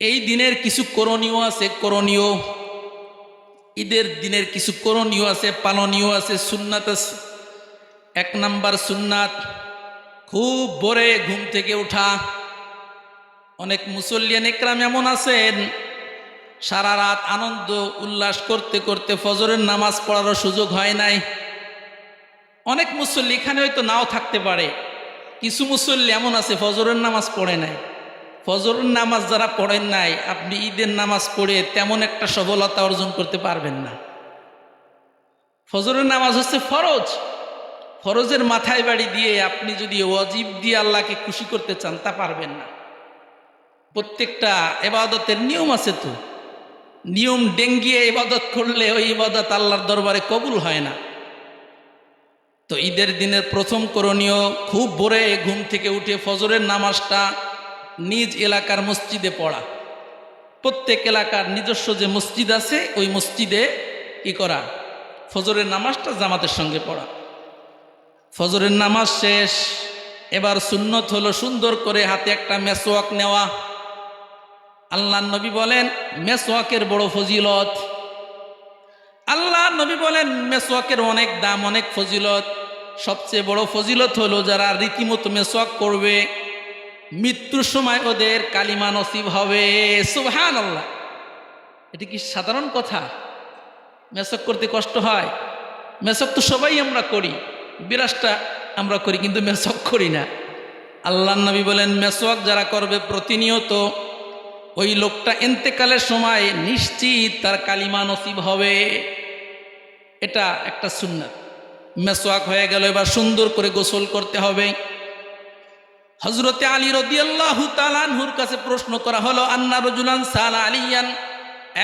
এই দিনের কিছু করণীয় আছে, করণীয় ঈদের দিনের কিছু করণীয় আছে, পালনীয় আছে, সুন্নাত আছে। 1 নাম্বার সুন্নাত, খুব ভোরে ঘুম থেকে ওঠা। অনেক মুসল্লিয়ান একরাম এমন আছেন সারা রাত আনন্দ উল্লাস করতে করতে ফজরের নামাজ পড়ারও সুযোগ হয় নাই। অনেক মুসল্লি এখানে হয়তো নাও থাকতে পারে, কিছু মুসল্লি এমন আছে ফজরের নামাজ পড়ে নাই। ফজরের নামাজ যারা পড়েন নাই, আপনি ঈদের নামাজ পড়ে তেমন একটা সফলতা অর্জন করতে পারবেন না। ফজরের নামাজ হচ্ছে ফরজ, ফরজের মাথায় বাড়ি দিয়ে আপনি যদি ওয়াজিব দিয়ে আল্লাহকে খুশি করতে চান তা পারবেন না। প্রত্যেকটা ইবাদতের নিয়ম আছে, তো নিয়ম ডেঙ্গিয়ে ইবাদত করলে ওই ইবাদত আল্লাহর দরবারে কবুল হয় না। তো ঈদের দিনের প্রথম করণীয়, খুব ভোরে ঘুম থেকে উঠে ফজরের নামাজটা নিজ এলাকার মসজিদে পড়া। প্রত্যেক এলাকার নিজস্ব যে মসজিদ আছে ওই মসজিদে কি করা, ফজরের নামাজটা জামাতের সঙ্গে পড়া। ফজরের নামাজ শেষ, এবার সুন্নত হলো সুন্দর করে হাতে একটা মেসওয়াক নেওয়া। আল্লাহ নবী বলেন মেসওয়াকের বড় ফজিলত। আল্লাহ নবী বলেন মেসওয়াকের অনেক দাম, অনেক ফজিলত। সবচেয়ে বড় ফজিলত হলো যারা রীতিমতো মেসওয়াক করবে মৃত্যুর সময় ওদের কালিমা নসিব হবে। সুবহানাল্লাহ। এটা কি সাধারণ কথা? মেসওয়াক করতে কষ্ট হয়? মেসওয়াক তো সবাই আমরা করি, বিরাসটা আমরা করি, কিন্তু মেসওয়াক করি না। আল্লাহ নবী বলেন মেসওয়াক যারা করবে প্রতিনিয়ত, ওই লোকটা ইন্তেকালের সময় নিশ্চিত তার কালিমা নসিব হবে। এটা একটা সুন্নাত। মেসওয়াক হয়ে গেল, এবার সুন্দর করে গোসল করতে হবে। হযরতে আলী রাদিয়াল্লাহু তাআলা আনহুর কাছে প্রশ্ন করা হলো, আন্না রাজুলান সালা আলিয়ান,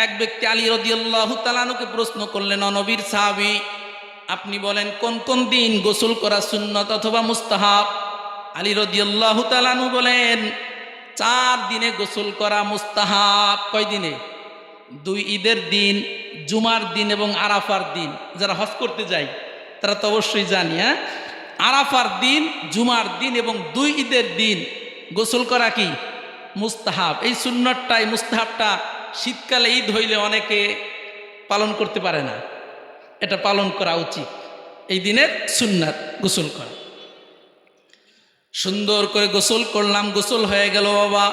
এক ব্যক্তি আলী রাদিয়াল্লাহু তাআলা আনহুকে প্রশ্ন করলেন, নবীর সাহাবী আপনি বলেন কোন কোন দিন গোসল করা সুন্নাত অথবা মুস্তাহাব? আলী রাদিয়াল্লাহু তাআলা আনহু বলেন 4 দিনে গোসল করা মুস্তাহাব। কয় দিনে? 2 ঈদের দিন, জুমার দিন এবং আরাফার দিন। যারা হজ করতে যায় তারা তো অবশ্যই জানি, আরাফার দিন, জুমার দিন এবং 2 ঈদের দিন গোসল করা কি মুস্তাহাব। এই সুন্নতটাই, মুস্তাহাবটা শীতকালে ঈদ হইলে অনেকে পালন করতে পারে না, এটা পালন করা উচিত। এই দিনের সুন্নাত গোসল করা। সুন্দর করে গোসল করলাম, গোসল হয়ে গেল বাবা।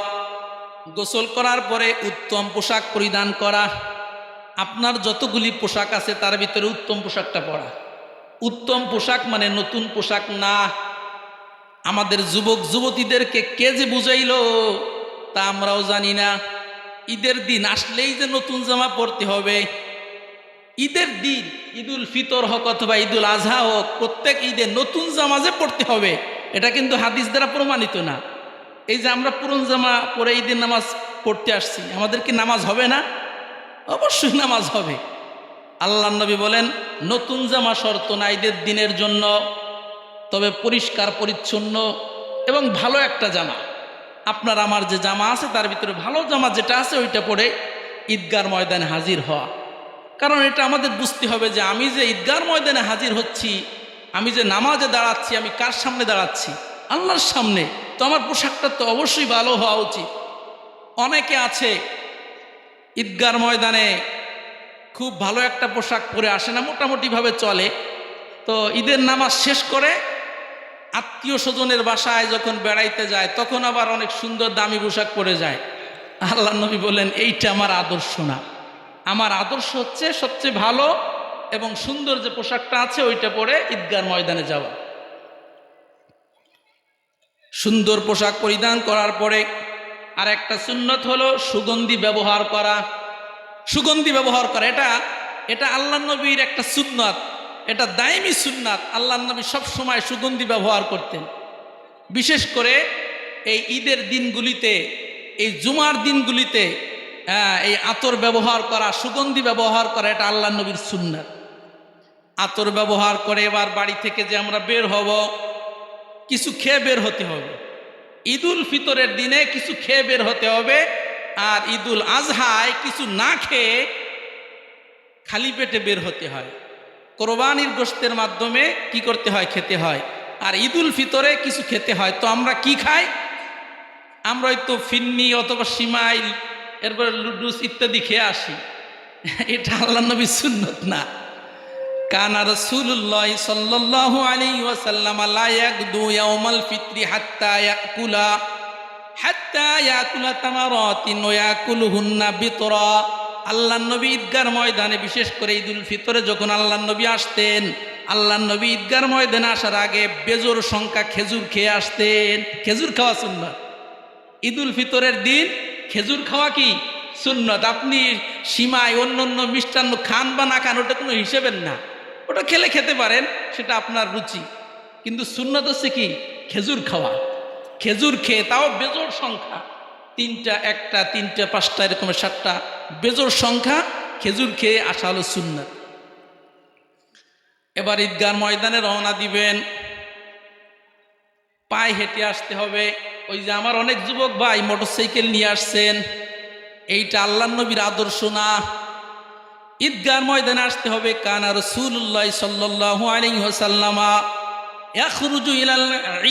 গোসল করার পরে উত্তম পোশাক পরিধান করা। আপনার যতগুলি পোশাক আছে তার ভিতরে উত্তম পোশাকটা পরা। উত্তম পোশাক মানে নতুন পোশাক না। আমাদের যুবক যুবতীদেরকে কে যে বুঝাইলো তা আমরাও জানি না। ঈদের দিন আসলেই যে নতুন জামা পরতে হবে, ঈদের দিন ঈদুল ফিতর হোক অথবা ঈদুল আজহা হোক, প্রত্যেক ঈদে নতুন জামা যে পড়তে হবে এটা কিন্তু হাদিস দ্বারা প্রমাণিত না। এই যে আমরা পুরন জামা পরে ঈদের নামাজ পড়তে আসছি, আমাদের কি নামাজ হবে না? অবশ্যই নামাজ হবে। আল্লাহ নবী বলেন নতুন জামা শর্ত না ঈদের দিনের জন্য, তবে পরিষ্কার পরিচ্ছন্ন এবং ভালো একটা জামা। আপনার আমার যে জামা আছে তার ভিতরে ভালো জামা যেটা আছে ওইটা পরে ঈদগার ময়দানে হাজির হওয়া। কারণ এটা আমাদের বুঝতে হবে যে আমি যে ঈদগার ময়দানে হাজির হচ্ছি, আমি যে নামাজে দাঁড়াচ্ছি, আমি কার সামনে দাঁড়াচ্ছি? আল্লাহর সামনে। তো আমার পোশাকটা তো অবশ্যই ভালো হওয়া উচিত। অনেকে আছে ঈদগার ময়দানে খুব ভালো একটা পোশাক পরে আসে না, মোটামুটিভাবে চলে। তো ঈদের নামাজ শেষ করে আত্মীয় স্বজনের বাসায় যখন বেড়াইতে যায় তখন আবার অনেক সুন্দর দামি পোশাক পরে যায়। আল্লাহ নবী বলেন এইটা আমার আদর্শ না। আমার আদর্শ হচ্ছে সবচেয়ে ভালো এবং সুন্দর যে পোশাকটা আছে ওইটা পরে ঈদগার ময়দানে যাওয়া। সুন্দর পোশাক পরিধান করার পরে আর একটা সুন্নত হলো সুগন্ধি ব্যবহার করা। সুগন্ধি ব্যবহার করা এটা আল্লাহ নবীর একটা সুন্নাত, এটা দায়মি সুন্নাত। আল্লাহ নবী সবসময় সুগন্ধি ব্যবহার করতেন। বিশেষ করে এই ঈদের দিনগুলিতে, এই জুমার দিনগুলিতে এই আতর ব্যবহার করা, সুগন্ধি ব্যবহার করা, এটা আল্লাহ নবীর সুন্নাত। আতর ব্যবহার করে এবার বাড়ি থেকে যে আমরা বের হব, কিছু খেয়ে বের হতে হবে। ঈদুল ফিতরের দিনে কিছু খেয়ে বের হতে হবে, আর ঈদুল আজহায় কিছু না খেয়ে খালি পেটে বের হতে হয়। কোরবানির গোশতের মাধ্যমে কি করতে হয়? খেতে হয়। আর ঈদুল ফিতরে কিছু খেতে হয়। তো আমরা কি খাই? আমরা হয়তো ফিন্নি অথবা সিমাইল এরপরে লুডুস ইত্যাদি খেয়ে আসি, এটা আল্লাহ নবীর সুন্নত না। কানা রাসূলুল্লাহ সাল্লাল্লাহু আলাইহি ওয়াসাল্লাম লা ইয়াগদু ইয়াউমাল ফিত্রি হাত্তা ইয়াকুলা তামারাতিন ওয়া ইয়াকুলুহুন্না বিতরা। আল্লাহ নবী ঈদগার ময়দানে, বিশেষ করে ঈদুল ফিতরে যখন আল্লাহ নবী আসতেন, আল্লাহ নবী ঈদগার ময়দানে আসার আগে বেজোর সংখ্যা খেজুর খেয়ে আসতেন। খেজুর খাওয়া সুন্নত। ঈদুল ফিতরের দিন খেজুর খাওয়া কি সুন্নত। আপনি সীমায় অন্য অন্য মিষ্টান্ন খান বা না খান, ওটা কোনো হিসেবের না। ওটা খেলে খেতে পারেন, সেটা আপনার রুচি, কিন্তু সুন্নত হচ্ছে কি খেজুর খাওয়া। খেজুর খেয়ে, তাও বেজোর সংখ্যা, 3টা 1টা 3টা 5টা এরকম 7টা বেজোর সংখ্যা খেজুর খেয়ে আসা হলো সুন্নত। এবার ঈদগার ময়দানে রওনা দিবেন, পায়ে হেঁটে আসতে হবে। ওই যে আমার অনেক যুবক ভাই মোটরসাইকেল নিয়ে আসছেন, এইটা আল্লাহ নবীর আদর্শ না। ঈদগার ময়দানে আসতে হবে। কানা রাসূলুল্লাহ সাল্লাল্লাহু আলাইহি ওয়াসাল্লাম ইয়াখরুজু ইলাল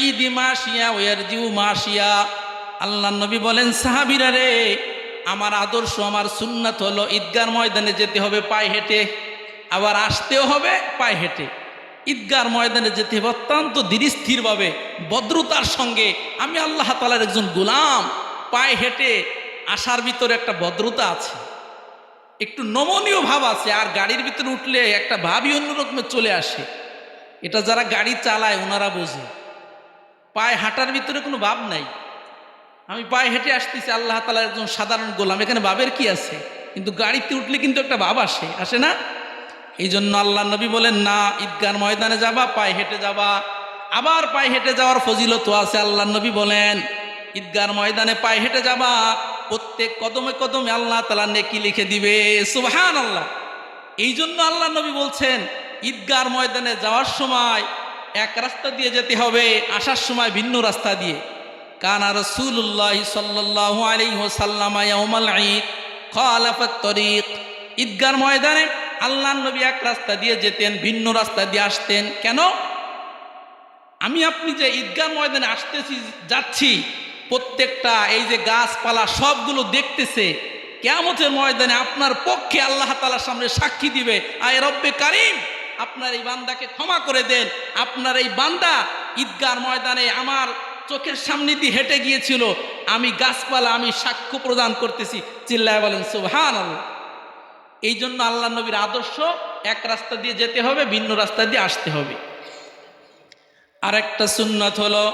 ঈদি মাশিয়া ওয়া ইয়ারজিউ মাশিয়া। আল্লাহ নবী বলেন, সাহাবীরা রে, আমার আদর্শ, আমার সুন্নাত হলো ঈদগার ময়দানে যেতে হবে পায়ে হেঁটে, আবার আসতেও হবে পায়ে হেঁটে। ঈদগার ময়দানে যেতে হবে অত্যন্ত ধীরস্থিরভাবে, ভদ্রতার সঙ্গে। আমি আল্লাহ তাআলার একজন গোলাম, পায়ে হেঁটে আসার ভিতরে একটা ভদ্রতা আছে, একটু নমনীয় ভাব আছে। আর গাড়ির ভিতরে উঠলে একটা ভাবই অন্যরকমের চলে আসে। এটা যারা গাড়ি চালায় ওনারা বোঝে। পায়ে হাঁটার ভিতরে কোনো ভাব নাই। আমি পায়ে হেঁটে আসতেছি, আল্লাহ তাআলার একজন সাধারণ গোলাম, এখানে ভাবের কি আছে? কিন্তু গাড়িতে উঠলে কিন্তু একটা ভাব আসে, আসে না? এই জন্য আল্লাহ নবী বলেন, না, ঈদগার ময়দানে যাবা পায়ে হেঁটে যাবা। আবার পায়ে হেঁটে যাওয়ার ফজিলত আছে। আল্লাহ নবী বলেন, ঈদগার ময়দানে পায়ে হেঁটে যাবা, প্রত্যেক কদমে কদমে আল্লাহ তাআলা নেকি লিখে দিবে। সুবহানাল্লাহ। এই জন্য আল্লাহ নবী বলছেন, ঈদগার ময়দানে যাওয়ার সময় এক রাস্তা দিয়ে যেতে হবে, আসার সময় ভিন্ন রাস্তা দিয়ে। কানা রাসূলুল্লাহ সাল্লাল্লাহু আলাইহি ওয়াসাল্লাম ইয়াউমাল ঈদ খালাফাত তরিক। ঈদগার ময়দানে আল্লাহ নবী এক রাস্তা দিয়ে যেতেন, ভিন্ন রাস্তা দিয়ে আসতেন। কেন? আমি আপনি যে ঈদগার ময়দানে আসতেছি, যাচ্ছি, প্রত্যেকটা এই যে গাছপালা সবগুলো দেখতেছে। কিয়ামতের ময়দানে আপনার পক্ষে আল্লাহ তাআলার সামনে সাক্ষী দিবে, আয় রব্বে কারীম, আপনার এই বান্দাকে ক্ষমা করে দেন। আপনার এই বান্দা ঈদগার ময়দানে আমার চোখের সামনে দিয়ে হেঁটে গিয়েছিল, আমি গাছপালা, আমি সাক্ষ্য প্রদান করতেছি। চিল্লায় বলেন সুবহানাল্লাহ। এই জন্য আল্লাহ নবীর আদর্শ, এক রাস্তা দিয়ে যেতে হবে, ভিন্ন রাস্তা দিয়ে আসতে হবে। আর একটা সুন্নাত হলো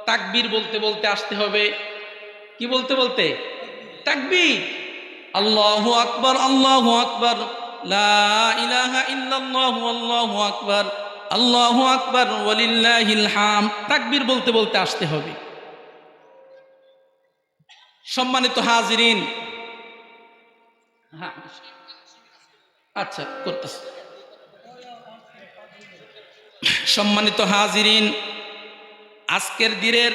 তাকবীর বলতে বলতে আসতে হবে। কি বলতে বলতে? তাকবীর। আল্লাহু আকবার, আল্লাহু আকবার, লা ইলাহা ইল্লাল্লাহু, আল্লাহু আকবার, আল্লাহু আকবার, ওয়ালিল্লাহিল হামদ। তাকবীর বলতে বলতে আসতে হবে। সম্মানিত হাজিরিন, হ্যাঁ, আচ্ছা করতেছি। সম্মানিত হাজিরিন, আজকের দিনের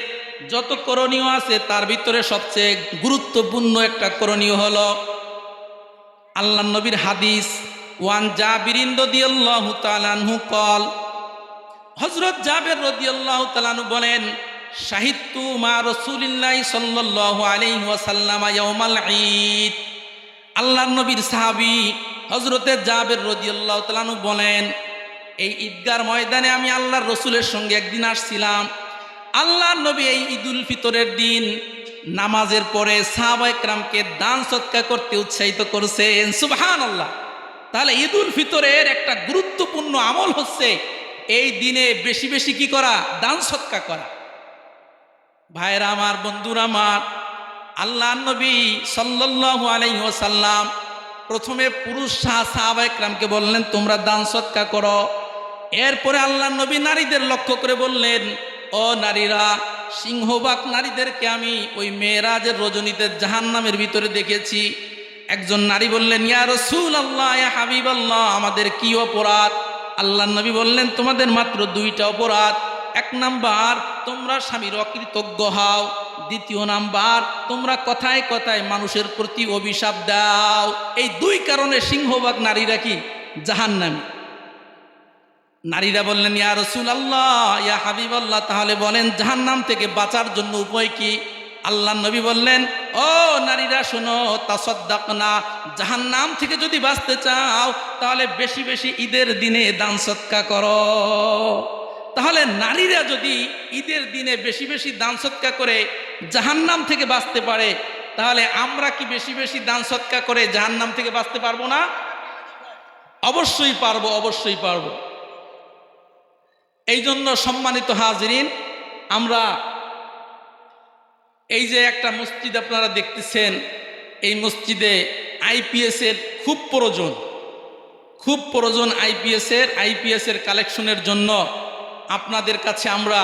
যত করণীয় আছে তার ভিতরে সবচেয়ে গুরুত্বপূর্ণ একটা করণীয় হলো আল্লাহ নবীর হাদিস। ওয়ান জাবিরিন রাদিয়াল্লাহু তাআলা আনহু قال, হযরত জাবের রাদিয়াল্লাহু তাআলা আনহু বলেন, শাহিদতু মা রাসূলিল্লাহি সাল্লাল্লাহু আলাইহি ওয়াসাল্লাম ইয়াউমাল ঈদ। আল্লাহর নবীর সাহাবী হযরতে জাবের রাদিয়াল্লাহু তাআলা আনহু বলেন, এই ঈদগার ময়দানে আমি আল্লাহর রসুলের সঙ্গে একদিন আসছিলাম। আল্লাহর নবী এই ঈদুল ফিতরের দিন নামাজের পরে সাহাবায়ে কেরামকে দান সদকা করতে উৎসাহিত করেছেন। সুবহানাল্লাহ। তাহলে ঈদুল ফিতরের একটা গুরুত্বপূর্ণ আমল হচ্ছে এই দিনে বেশি বেশি কি করা? দান সদকা করা। ভাইরা আমার, বন্ধুরা আমার, আল্লাহর নবী সাল্লাল্লাহু আলাইহি ওয়াসাল্লাম প্রথমে পুরুষ সাহাবায়ে কেরামকে বললেন, তোমরা দান সদকা করো। এরপরে আল্লাহর নবী নারীদের লক্ষ্য করে বললেন, ও নারীরা, সিংহভাগ নারীদেরকে আমি ওই মেরাজের রজনীতে জাহান্নামের ভিতরে দেখেছি। একজন নারী বললেন, ইয়া রাসূলুল্লাহ, ইয়া হাবিবাল্লাহ, আমাদের কি অপরাধ? আল্লাহর নবী বললেন, তোমাদের মাত্র 2টা অপরাধ। 1 নাম্বার, তোমরা স্বামীর অকৃতজ্ঞ হও। 2 নাম্বার, তোমরা কথায় কথায় মানুষের প্রতি অভিশাপ দাও। এই 2 কারণে সিংহভাগ নারীরা কি জাহান্নামী। নারীরা বললেন, ইয়া রাসূলুল্লাহ, ইয়া হাবিবাল্লাহ, তাহলে বলেন জাহান্নাম থেকে বাঁচার জন্য উপায় কি? আল্লাহ নবী বললেন, ও নারীরা শোনো, তাসাদ্দাকনা, জাহান্নাম থেকে যদি বাঁচতে চাও তাহলে বেশি বেশি ঈদের দিনে দান সদকা করো। তাহলে নারীরা যদি ঈদের দিনে বেশি বেশি দান সদকা করে জাহান্নাম থেকে বাঁচতে পারে, তাহলে আমরা কি বেশি বেশি দান সদকা করে জাহান্নাম থেকে বাঁচতে পারবো না? অবশ্যই পারবো, অবশ্যই পারবো। এই জন্য সম্মানিত হাজিরিন, আমরা এই যে একটা মসজিদ আপনারা দেখতেছেন, এই মসজিদে আইপিএস এর খুব প্রয়োজন আইপিএস এর কালেকশনের জন্য আপনাদের কাছে আমরা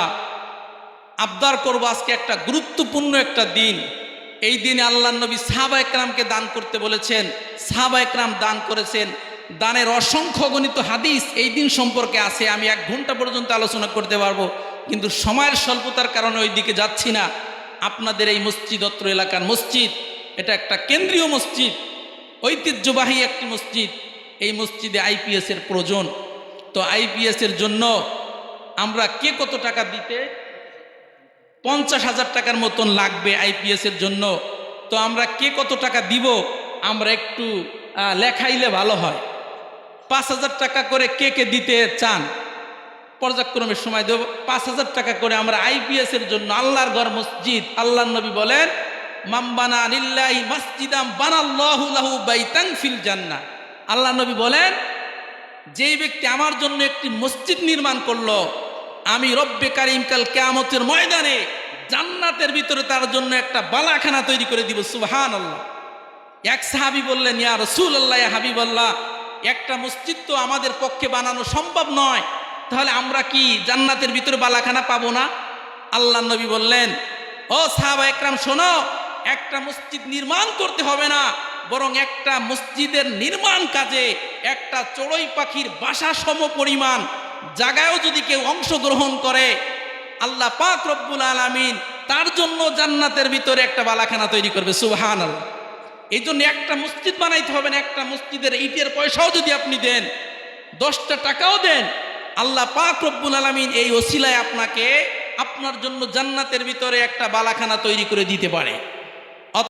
আবদার করব, আজকে একটা গুরুত্বপূর্ণ একটা দিন। এই দিনে আল্লাহর নবী সাহাবা একরামকে দান করতে বলেছেন, সাহাবা একরাম দান করেছেন। দানের অসংখ্য গণিত হাদিস এই দিন সম্পর্কে আছে, আমি 1 ঘন্টা পর্যন্ত আলোচনা করতে পারবো, কিন্তু সময়ের স্বল্পতার কারণে ওই দিকে যাচ্ছি না। আপনাদের এই মসজিদ, অত্র এলাকার মসজিদ, এটা একটা কেন্দ্রীয় মসজিদ, ঐতিহ্যবাহী একটি মসজিদ। এই মসজিদে আইপিএস এর প্রয়োজন। তো আইপিএস এর জন্য আমরা কে কত টাকা দিতে, 50,000 টাকার মতন লাগবে আইপিএস এর জন্য। তো আমরা কে কত টাকা দিব, আমরা একটু লেখাইলে ভালো হয়। 5,000 টাকা করে কে কে দিতে চান, পর্যায়ক্রমে সময় দেব। 5,000 টাকা করে আমরা আইপিএস এর জন্য, আল্লাহর ঘর মসজিদ, আল্লাহর নবী বলেন, মামবানা লিল্লাহি মাসজিদাম বানাল্লাহু লাহু বাইতান ফিল জান্নাহ। আল্লাহ নবী বলেন, যেই ব্যক্তি আমার জন্য একটি মসজিদ নির্মাণ করলো, আমি রব্বে কারিম কাল কিয়ামতের ময়দানে জান্নাতের ভিতরে তার জন্য একটা বালাখানা তৈরি করে দিব। সুবহানাল্লাহ। এক সাহাবী বললেন, ইয়া রাসূলুল্লাহ, ইয়া হাবিবাল্লাহ, একটা মসজিদ তো আমাদের পক্ষে বানানো সম্ভব নয়, তাহলে আমরা কি জান্নাতের ভিতরে বালাখানা পাবো না? আল্লাহ নবী বললেন, ও সাহাবা একরাম শোনো, একটা মসজিদ নির্মাণ করতে হবে না, বরং একটা মসজিদের নির্মাণ কাজে একটা চড়ুই পাখির বাসা সম পরিমাণ জায়গায়ও যদি কেউ অংশগ্রহণ করে, আল্লাহ পাক রব্বুল আলামিন তার জন্য জান্নাতের ভিতরে একটা বালাখানা তৈরি করবে। সুবহানাল্লাহ। এই জন্য একটা মসজিদ বানাইতে হবে না, একটা মসজিদের ইটের পয়সাও যদি আপনি দেন, 10টা টাকাও দেন, আল্লাহ পাক রব্বুল আলামিন এই ওসিলায় আপনাকে, আপনার জন্য জান্নাতের ভিতরে একটা বালাখানা তৈরি করে দিতে পারে।